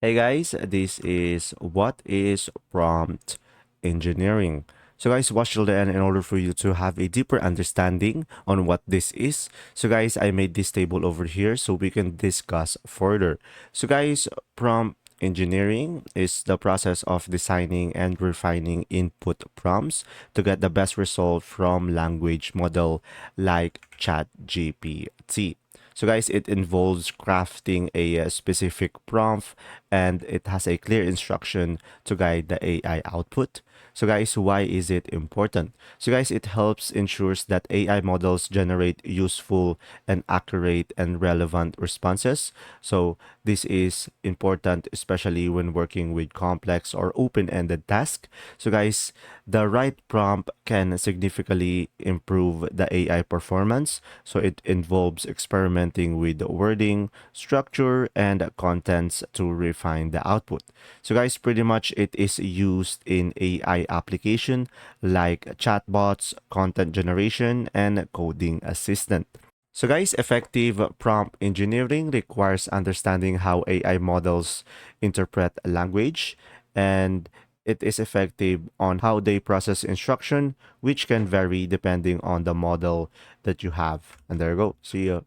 Hey guys, this is what is prompt engineering. So guys, watch till the end in order for you to have a deeper understanding on what this is. So guys, I made this table over here so we can discuss further. So guys, prompt engineering is the process of designing and refining input prompts to get the best result from language model like ChatGPT. So guys, it involves crafting a specific prompt and it has a clear instruction to guide the AI output. So guys, why is it important? So guys, it helps ensures that AI models generate useful and accurate and relevant responses. So this is important especially when working with complex or open-ended tasks. So guys, the right prompt can significantly improve the AI performance. So it involves experimenting with the wording, structure, and contents to refine the output. So guys, pretty much it is used in AI application like chatbots, content generation, and coding assistant. So guys, effective prompt engineering requires understanding how AI models interpret language, and it is effective on how they process instruction, which can vary depending on the model that you have. And there you go. See ya.